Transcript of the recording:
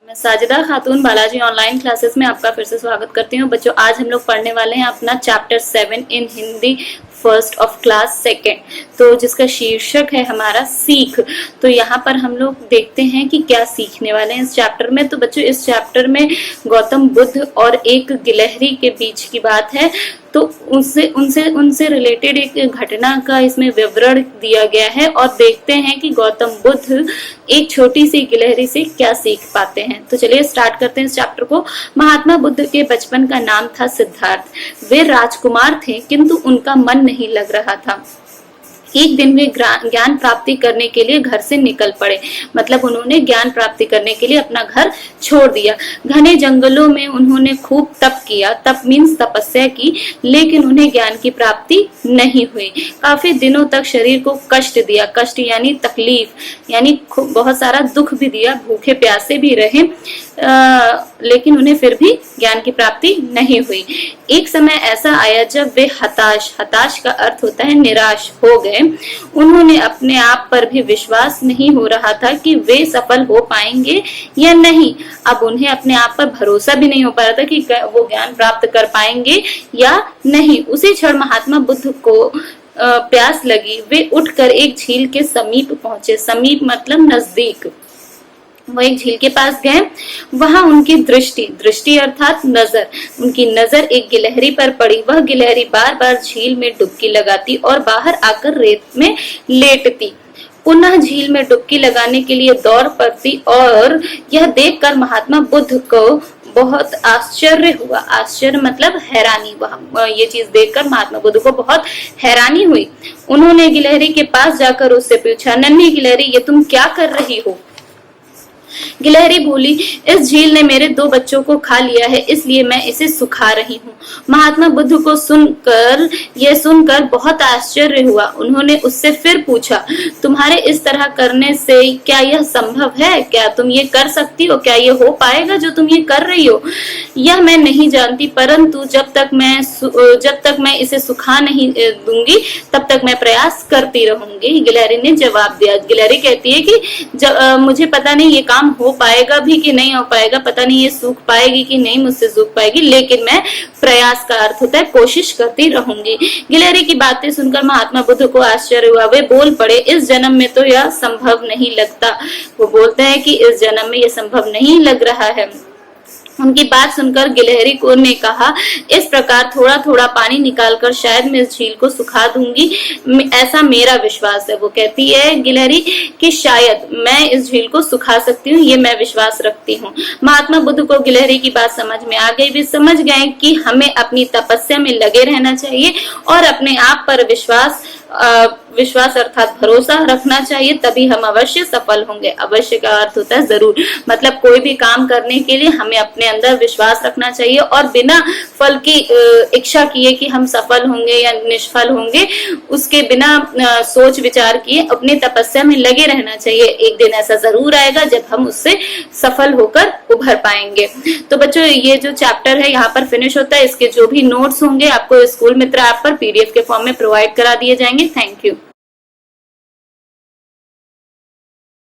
मैं साजिदा खातून Balaji online classes में आपका फिर से स्वागत करती हूँ। बच्चों, आज हम लोग पढ़ने वाले हैं अपना chapter 7 in Hindi first of class second, तो जिसका शीर्षक है हमारा सीख। तो यहाँ पर हम लोग देखते हैं कि क्या सीखने वाले हैं इस चैप्टर में। तो बच्चों, इस चैप्टर में गौतम बुद्ध और एक गिलहरी के बीच की बात है, तो उनसे रिलेटेड एक घटना का इसमें विवरण दिया गया है और देखते हैं कि गौतम बुद्ध एक छोटी सी गिलहरी से क्या सीख पाते हैं। तो चलिए स्टार्ट करते हैं इस चैप्टर को। महात्मा बुद्ध के बचपन का नाम था सिद्धार्थ। वे राजकुमार थे, किंतु उनका मन नहीं लग रहा था। एक दिन वे ज्ञान प्राप्ति करने के लिए घर से निकल पड़े, मतलब उन्होंने ज्ञान प्राप्ति करने के लिए अपना घर छोड़ दिया। घने जंगलों में उन्होंने खूब तप किया, तप मीन्स तपस्या की, लेकिन उन्हें ज्ञान की प्राप्ति नहीं हुई। काफी दिनों तक शरीर को कष्ट दिया, कष्ट यानी तकलीफ, यानी बहुत सारा दुख भी दिया, भूखे प्यासे भी रहे, लेकिन उन्हें फिर भी ज्ञान की प्राप्ति नहीं हुई। एक समय ऐसा आया जब वे हताश का अर्थ होता है निराश हो गए। उन्होंने अपने आप पर भी विश्वास नहीं हो रहा था कि वे सफल हो पाएंगे या नहीं। अब उन्हें अपने आप पर भरोसा भी नहीं हो पा रहा था कि वो ज्ञान प्राप्त कर पाएंगे या नहीं। उसी क्षण महात्मा बुद्ध को प्यास लगी। वे उठकर एक झील के समीप पहुंचे। समीप मतलब नजदीक। वो एक झील के पास गए। वहां उनकी दृष्टि अर्थात नजर, उनकी नजर एक गिलहरी पर पड़ी। वह गिलहरी बार बार झील में डुबकी लगाती और बाहर आकर रेत में लेटती, पुनः झील में डुबकी लगाने के लिए दौड़ पड़ती। और यह देखकर महात्मा बुद्ध को बहुत आश्चर्य हुआ। आश्चर्य मतलब हैरानी। वह ये चीज देखकर महात्मा बुद्ध को बहुत हैरानी हुई। उन्होंने गिलहरी के पास जाकर उससे पूछा, नन्ही गिलहरी, ये तुम क्या कर रही हो? गिलहरी बोली, इस झील ने मेरे 2 बच्चों को खा लिया है, इसलिए मैं इसे सुखा रही हूँ। महात्मा बुद्ध को सुनकर बहुत आश्चर्य हुआ। उन्होंने उससे फिर पूछा, तुम्हारे इस तरह करने से क्या यह संभव है? क्या तुम ये कर सकती हो? क्या ये हो पाएगा जो तुम ये कर रही हो? यह मैं नहीं जानती, परंतु जब तक मैं इसे सुखा नहीं दूंगी तब तक मैं प्रयास करती रहूंगी, गिलहरी ने जवाब दिया। गिलहरी कहती है कि मुझे पता नहीं ये काम हो पाएगा भी कि नहीं हो पाएगा, पता नहीं ये सूख पाएगी कि नहीं मुझसे सूख पाएगी, लेकिन मैं प्रयास का अर्थ होता है कोशिश करती रहूंगी। गिलहरी की बातें सुनकर महात्मा बुद्ध को आश्चर्य हुआ। वे बोल पड़े, इस जन्म में तो यह संभव नहीं लगता। वो बोलते हैं कि इस जन्म में यह संभव नहीं लग रहा है। उनकी बात सुनकर गिलहरी को ने कहा, इस प्रकार थोड़ा थोड़ा पानी निकालकर शायद मैं इस झील को सुखा दूंगी, ऐसा मेरा विश्वास है। वो कहती है गिलहरी कि शायद मैं इस झील को सुखा सकती हूँ, ये मैं विश्वास रखती हूँ। महात्मा बुद्ध को गिलहरी की बात समझ में आ गई। वे समझ गए कि हमें अपनी तपस्या में लगे रहना चाहिए और अपने आप पर विश्वास अर्थात भरोसा रखना चाहिए, तभी हम अवश्य सफल होंगे। अवश्य का अर्थ होता है जरूर, मतलब कोई भी काम करने के लिए हमें अपने अंदर विश्वास रखना चाहिए और बिना फल की इच्छा किए कि हम सफल होंगे या निष्फल होंगे, उसके बिना सोच विचार किए अपनी तपस्या में लगे रहना चाहिए। एक दिन ऐसा जरूर आएगा जब हम उससे सफल होकर उभर पाएंगे। तो बच्चों, ये जो चैप्टर है यहाँ पर फिनिश होता है। इसके जो भी नोट्स होंगे आपको स्कूल मित्र ऐप पर PDF के फॉर्म में प्रोवाइड करा दिए जाएंगे। Thank you.